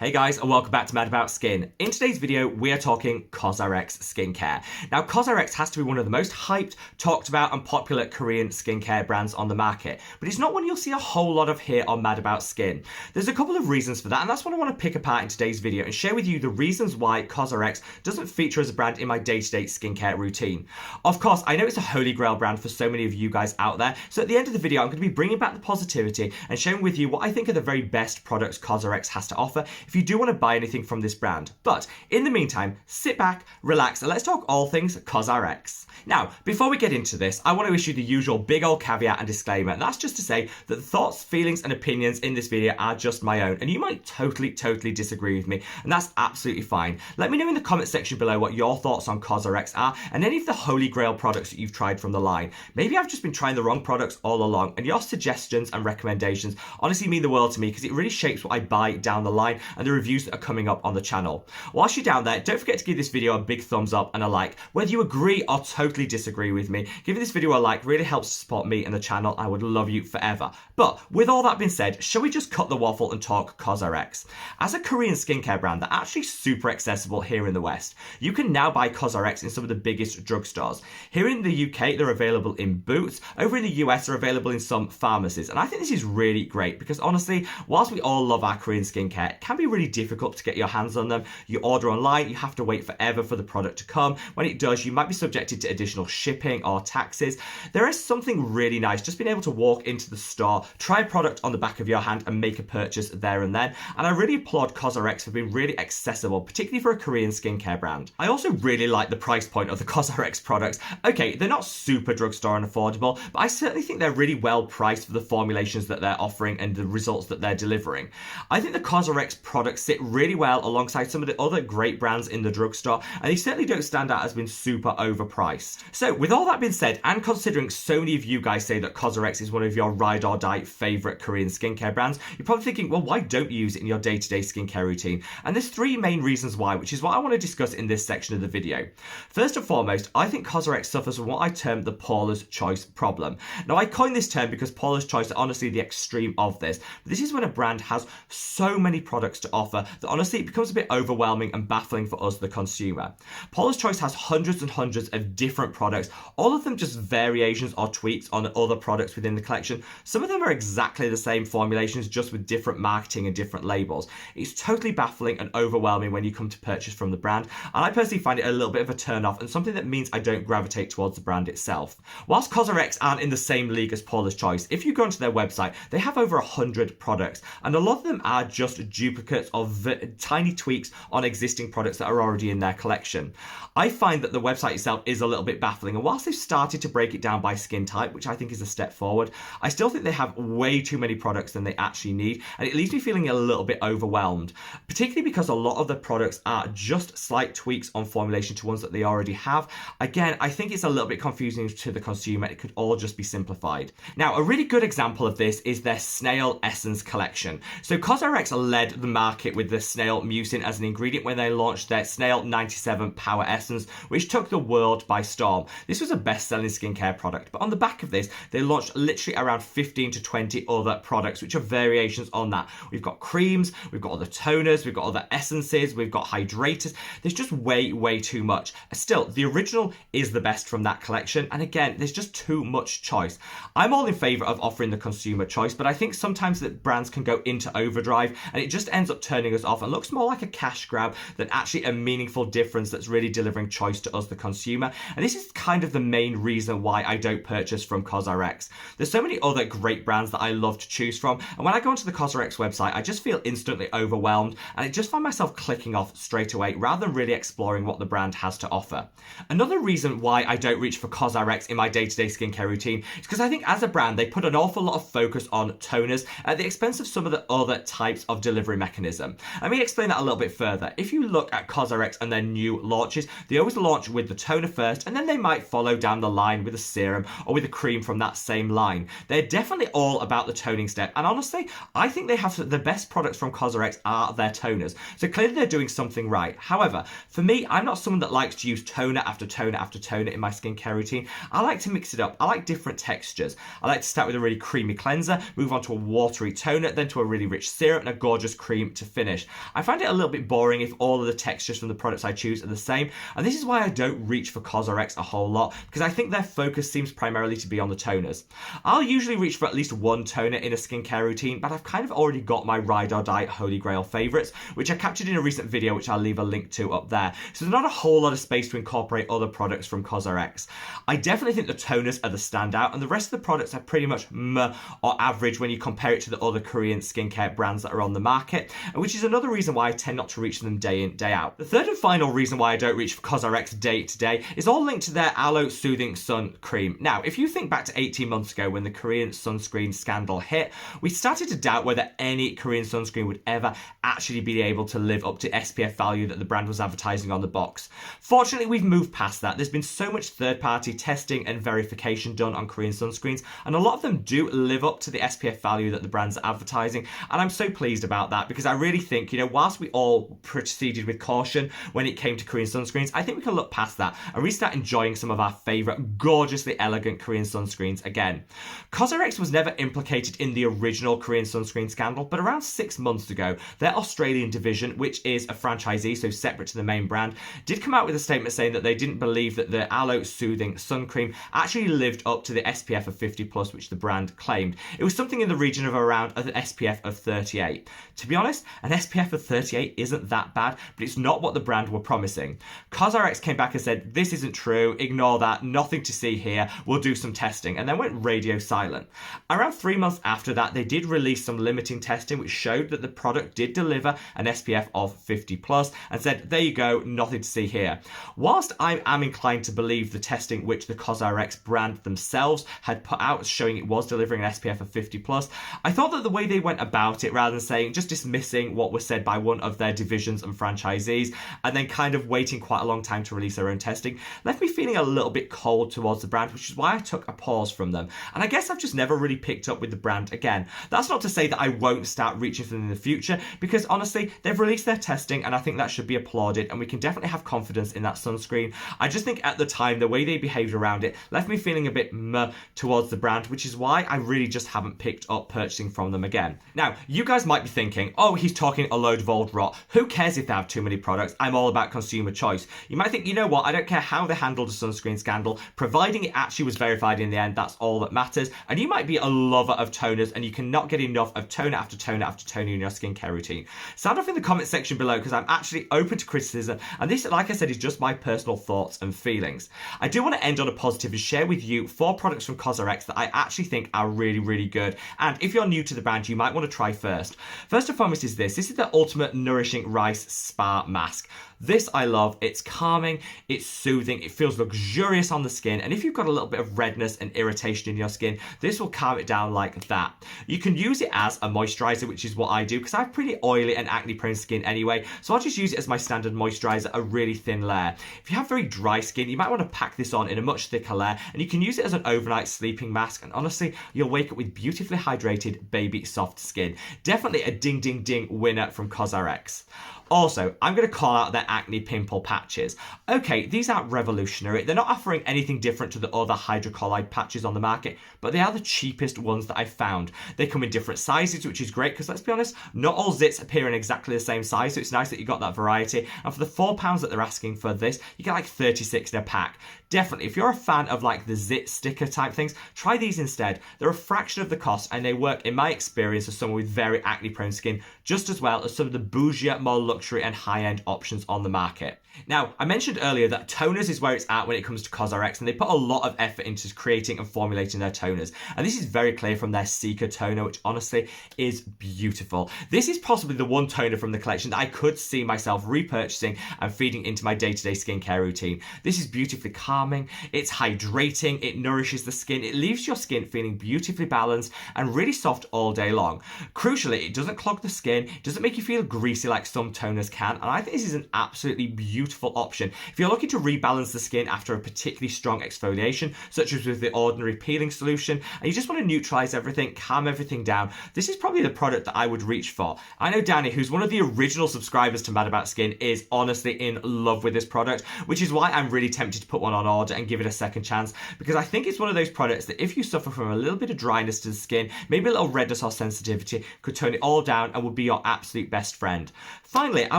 Hey guys, and welcome back to Mad About Skin. In today's video, we are talking Cosrx skincare. Now, Cosrx has to be one of the most hyped, talked about, and popular Korean skincare brands on the market, but it's not one you'll see a whole lot of here on Mad About Skin. There's a couple of reasons for that, and that's what I want to pick apart in today's video and share with you the reasons why Cosrx doesn't feature as a brand in my day-to-day skincare routine. Of course, I know it's a holy grail brand for so many of you guys out there, so at the end of the video, I'm going to be bringing back the positivity and sharing with you what I think are the very best products Cosrx has to offer if you do want to buy anything from this brand. But in the meantime, sit back, relax, and let's talk all things Cosrx. Now, before we get into this, I want to issue the usual big old caveat and disclaimer, and that's just to say that the thoughts, feelings, and opinions in this video are just my own, and you might totally disagree with me, and that's absolutely fine. Let me know in the comment section below what your thoughts on Cosrx are, and any of the holy grail products that you've tried from the line. Maybe I've just been trying the wrong products all along, and your suggestions and recommendations honestly mean the world to me because it really shapes what I buy down the line and the reviews that are coming up on the channel. Whilst you're down there, don't forget to give this video a big thumbs up and a like. Whether you agree or totally disagree with me, giving this video a like really helps to support me and the channel. I would love you forever. But with all that being said, shall we just cut the waffle and talk Cosrx? As a Korean skincare brand, they're actually super accessible here in the West. You can now buy Cosrx in some of the biggest drugstores. Here in the UK, they're available in Boots. Over in the US, they're available in some pharmacies. And I think this is really great because honestly, whilst we all love our Korean skincare, it can be really difficult to get your hands on them. You order online, you have to wait forever for the product to come. When it does, you might be subjected to additional shipping or taxes. There is something really nice just being able to walk into the store, try a product on the back of your hand and make a purchase there and then. And I really applaud Cosrx for being really accessible, particularly for a Korean skincare brand. I also really like the price point of the Cosrx products. Okay, they're not super drugstore and affordable, but I certainly think they're really well priced for the formulations that they're offering and the results that they're delivering. I think the Cosrx products sit really well alongside some of the other great brands in the drugstore, and they certainly don't stand out as being super overpriced. So with all that being said, and considering so many of you guys say that Cosrx is one of your ride or die favorite Korean skincare brands, you're probably thinking, well, why don't you use it in your day-to-day skincare routine? And there's three main reasons why, which is what I want to discuss in this section of the video. First and foremost, I think Cosrx suffers from what I term the Paula's Choice problem. Now, I coined this term because Paula's Choice are honestly the extreme of this. This is when a brand has so many products to offer that honestly it becomes a bit overwhelming and baffling for us, the consumer. Paula's Choice has hundreds and hundreds of different products, all of them just variations or tweaks on other products within the collection. Some of them are exactly the same formulations, just with different marketing and different labels. It's totally baffling and overwhelming when you come to purchase from the brand, and I personally find it a little bit of a turn off and something that means I don't gravitate towards the brand itself. Whilst Cosrx aren't in the same league as Paula's Choice, if you go onto their website, they have over 100 products, and a lot of them are just duplicates of tiny tweaks on existing products that are already in their collection. I find that the website itself is a little bit baffling, and whilst they've started to break it down by skin type, which I think is a step forward, I still think they have way too many products than they actually need, and it leaves me feeling a little bit overwhelmed, particularly because a lot of the products are just slight tweaks on formulation to ones that they already have. Again, I think it's a little bit confusing to the consumer. It could all just be simplified. Now, a really good example of this is their Snail Essence collection. So Cosrx led the market with the snail mucin as an ingredient when they launched their Snail 97 Power Essence, which took the world by storm. This was a best-selling skincare product, but on the back of this, they launched literally around 15 to 20 other products, which are variations on that. We've got creams, we've got other toners, we've got other essences, we've got hydrators. There's just way too much. Still, the original is the best from that collection, and again, there's just too much choice. I'm all in favour of offering the consumer choice, but I think sometimes that brands can go into overdrive, and it just ends up turning us off and looks more like a cash grab than actually a meaningful difference that's really delivering choice to us, the consumer. And this is kind of the main reason why I don't purchase from Cosrx. There's so many other great brands that I love to choose from, and when I go onto the Cosrx website, I just feel instantly overwhelmed, and I just find myself clicking off straight away rather than really exploring what the brand has to offer. Another reason why I don't reach for Cosrx in my day-to-day skincare routine is because I think as a brand, they put an awful lot of focus on toners at the expense of some of the other types of delivery mechanism. Let me explain that a little bit further. If you look at Cosrx and their new launches, they always launch with the toner first, and then they might follow down the line with a serum or with a cream from that same line. They're definitely all about the toning step, and honestly, I think they have the best products from Cosrx are their toners. So clearly they're doing something right. However, for me, I'm not someone that likes to use toner after toner after toner in my skincare routine. I like to mix it up. I like different textures. I like to start with a really creamy cleanser, move on to a watery toner, then to a really rich serum and a gorgeous cream cream to finish. I find it a little bit boring if all of the textures from the products I choose are the same, and this is why I don't reach for Cosrx a whole lot, because I think their focus seems primarily to be on the toners. I'll usually reach for at least one toner in a skincare routine, but I've kind of already got my ride or die holy grail favourites, which I captured in a recent video, which I'll leave a link to up there. So there's not a whole lot of space to incorporate other products from Cosrx. I definitely think the toners are the standout, and the rest of the products are pretty much meh or average when you compare it to the other Korean skincare brands that are on the market, which is another reason why I tend not to reach them day in, day out. The third and final reason why I don't reach for Cosrx day to day is all linked to their Aloe Soothing Sun Cream. Now, if you think back to 18 months ago when the Korean sunscreen scandal hit, we started to doubt whether any Korean sunscreen would ever actually be able to live up to SPF value that the brand was advertising on the box. Fortunately, we've moved past that. There's been so much third-party testing and verification done on Korean sunscreens, and a lot of them do live up to the SPF value that the brands are advertising, and I'm so pleased about that, because I really think, whilst we all proceeded with caution when it came to Korean sunscreens, I think we can look past that and restart enjoying some of our favourite gorgeously elegant Korean sunscreens again. Cosrx was never implicated in the original Korean sunscreen scandal, but around 6 months ago, their Australian division, which is a franchisee, so separate to the main brand, did come out with a statement saying that they didn't believe that the Aloe Soothing Sun Cream actually lived up to the SPF of 50+, which the brand claimed. It was something in the region of around an SPF of 38. To be honest, an SPF of 38 isn't that bad, but it's not what the brand were promising. Cosrx came back and said, this isn't true, ignore that, nothing to see here, we'll do some testing, and then went radio silent. Around 3 months after that, they did release some limiting testing which showed that the product did deliver an SPF of 50+, and said, there you go, nothing to see here. Whilst I am inclined to believe the testing which the Cosrx brand themselves had put out showing it was delivering an SPF of 50+, I thought that the way they went about it, rather than saying, just dismissing what was said by one of their divisions and franchisees, and then kind of waiting quite a long time to release their own testing, left me feeling a little bit cold towards the brand, which is why I took a pause from them. And I guess I've just never really picked up with the brand again. That's not to say that I won't start reaching for them in the future, because honestly, they've released their testing, and I think that should be applauded, and we can definitely have confidence in that sunscreen. I just think at the time, the way they behaved around it left me feeling a bit meh towards the brand, which is why I really just haven't picked up purchasing from them again. Now, you guys might be thinking, oh, he's talking a load of old rot. Who cares if they have too many products? I'm all about consumer choice. You might think, you know what, I don't care how they handled the sunscreen scandal, providing it actually was verified in the end, that's all that matters. And you might be a lover of toners and you cannot get enough of toner after toner after toner in your skincare routine. Sound off in the comment section below, because I'm actually open to criticism, and this, like I said, is just my personal thoughts and feelings. I do want to end on a positive and share with you 4 products from Cosrx that I actually think are really, really good. And if you're new to the brand, you might want to try first. First and foremost is this. This is the Ultimate Nourishing Rice Spa Mask. This I love. It's calming, it's soothing, it feels luxurious on the skin, and if you've got a little bit of redness and irritation in your skin, this will calm it down like that. You can use it as a moisturizer, which is what I do, because I have pretty oily and acne prone skin anyway, so I'll just use it as my standard moisturizer, a really thin layer. If you have very dry skin, you might want to pack this on in a much thicker layer, and you can use it as an overnight sleeping mask, and honestly, you'll wake up with beautifully hydrated, baby soft skin. Definitely a ding ding ding winner from Cosrx. Also, I'm going to call out their acne pimple patches. Okay, these aren't revolutionary. They're not offering anything different to the other hydrocolloid patches on the market, but they are the cheapest ones that I've found. They come in different sizes, which is great, because let's be honest, not all zits appear in exactly the same size, so it's nice that you got that variety. And for the £4 that they're asking for this, you get like 36 in a pack. Definitely, if you're a fan of like the zit sticker type things, try these instead. They're a fraction of the cost, and they work, in my experience, as someone with very acne prone skin, just as well as some of the bougier, more luxury and high-end options on the market. Now, I mentioned earlier that toners is where it's at when it comes to Cosrx, and they put a lot of effort into creating and formulating their toners. And this is very clear from their Seeker toner, which honestly is beautiful. This is possibly the one toner from the collection that I could see myself repurchasing and feeding into my day-to-day skincare routine. This is beautifully calming, it's hydrating, it nourishes the skin, it leaves your skin feeling beautifully balanced and really soft all day long. Crucially, it doesn't clog the skin, it doesn't make you feel greasy like some toners toners can, and I think this is an absolutely beautiful option. If you're looking to rebalance the skin after a particularly strong exfoliation, such as with the ordinary peeling solution, and you just want to neutralize everything, calm everything down, this is probably the product that I would reach for. I know Danny, who's one of the original subscribers to Mad About Skin, is honestly in love with this product, which is why I'm really tempted to put one on order and give it a second chance, because I think it's one of those products that if you suffer from a little bit of dryness to the skin, maybe a little redness or sensitivity, could turn it all down and would be your absolute best friend. Finally, I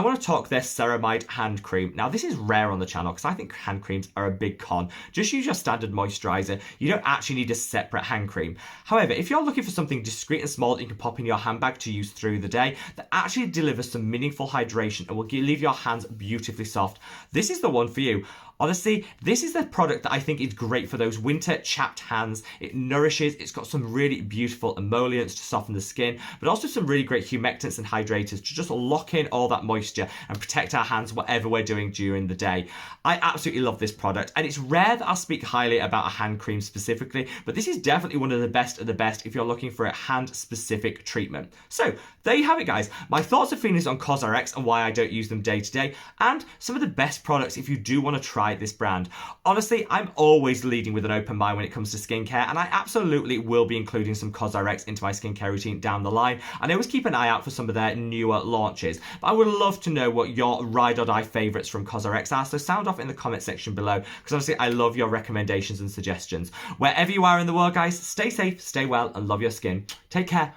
want to talk their ceramide hand cream. Now, this is rare on the channel because I think hand creams are a big con. Just use your standard moisturizer. You don't actually need a separate hand cream. However, if you're looking for something discreet and small that you can pop in your handbag to use through the day that actually delivers some meaningful hydration and will leave your hands beautifully soft, this is the one for you. Honestly, this is the product that I think is great for those winter chapped hands. It nourishes, it's got some really beautiful emollients to soften the skin, but also some really great humectants and hydrators to just lock in all that moisture and protect our hands whatever we're doing during the day. I absolutely love this product, and it's rare that I'll speak highly about a hand cream specifically, but this is definitely one of the best if you're looking for a hand-specific treatment. So, there you have it, guys. My thoughts and feelings on Cosrx and why I don't use them day to day, and some of the best products if you do want to try this brand. Honestly, I'm always leading with an open mind when it comes to skincare, and I absolutely will be including some Cosrx into my skincare routine down the line, and I always keep an eye out for some of their newer launches. But I would love to know what your ride or die favourites from Cosrx are, so sound off in the comment section below, because honestly, I love your recommendations and suggestions. Wherever you are in the world, guys, stay safe, stay well, and love your skin. Take care.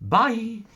Bye.